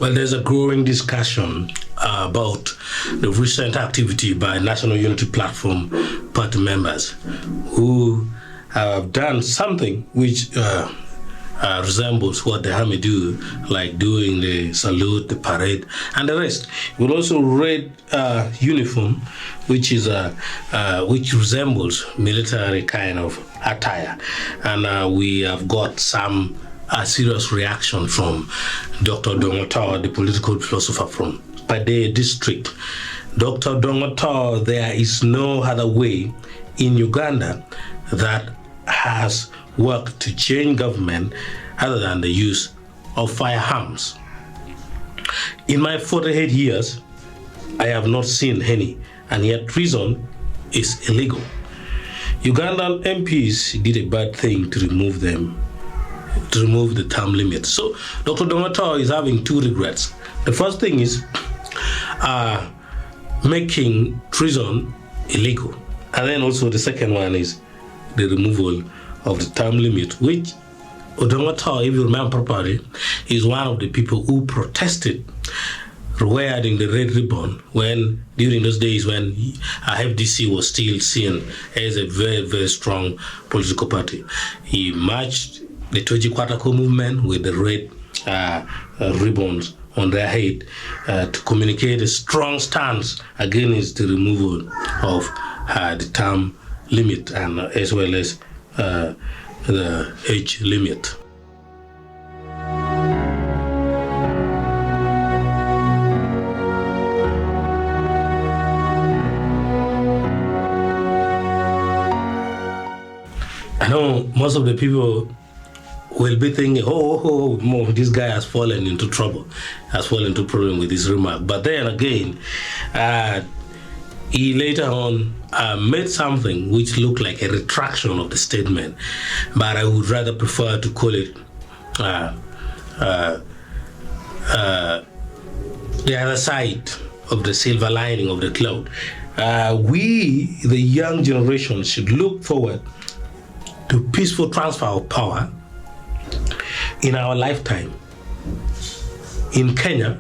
Well, there's a growing discussion about the recent activity by National Unity Platform party members who have done something which resembles what the army do, like doing the salute, the parade, and the rest. With also red uniform, which resembles military kind of attire, and we have got some serious reaction from Dr. Odonga, the political philosopher from Pade district. Dr. Odonga, there is no other way in Uganda that has worked to change government other than the use of firearms. In my 48 years, I have not seen any, and yet treason is illegal. Ugandan MPs did a bad thing to remove the term limit. So Dr. Odonga is having two regrets. The first thing is making treason illegal. And then also the second one is the removal of the term limit, which Odonga, if you remember properly, is one of the people who protested wearing the red ribbon when, during those days when FDC was still seen as a very, very strong political party. He marched the Toji Kwatako movement with the red ribbons on their head to communicate a strong stance against the removal of the term limit and as well as the age limit. I know most of the people will be thinking, this guy has fallen into trouble, has fallen into problem with this remark. But then again, he later on made something which looked like a retraction of the statement, but I would rather prefer to call it the other side of the silver lining of the cloud. We, the young generation, should look forward to peaceful transfer of power in our lifetime. In Kenya,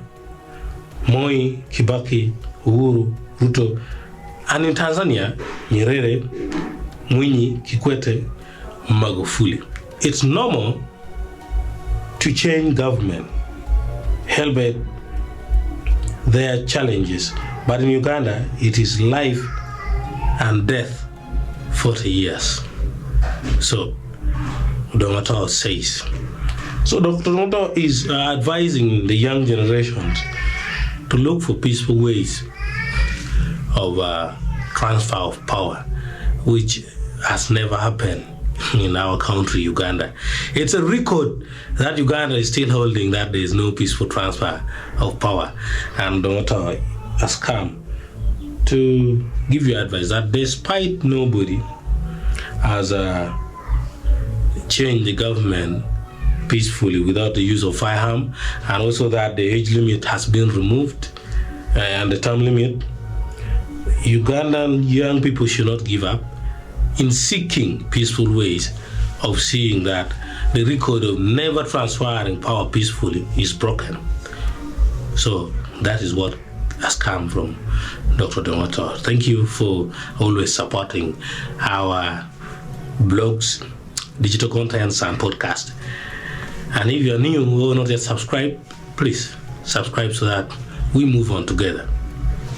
Moi, Kibaki, Uhuru, Ruto, and in Tanzania, Nyerere, Mwinyi, Kikwete, Magufuli. It's normal to change government, albeit there are challenges. But in Uganda, it is life and death, 40 years. So, Odonga says. So Dr. Odonga is advising the young generations to look for peaceful ways of transfer of power, which has never happened in our country, Uganda. It's a record that Uganda is still holding, that there is no peaceful transfer of power. And Odonga has come to give you advice that despite nobody has changed the government peacefully without the use of firearm, and also that the age limit has been removed and the term limit, Ugandan young people should not give up in seeking peaceful ways of seeing that the record of never transferring power peacefully is broken. So that is what has come from Dr. Odonga. Thank you for always supporting our blogs, digital contents, and podcasts. And if you're new or not yet subscribed, please subscribe so that we move on together.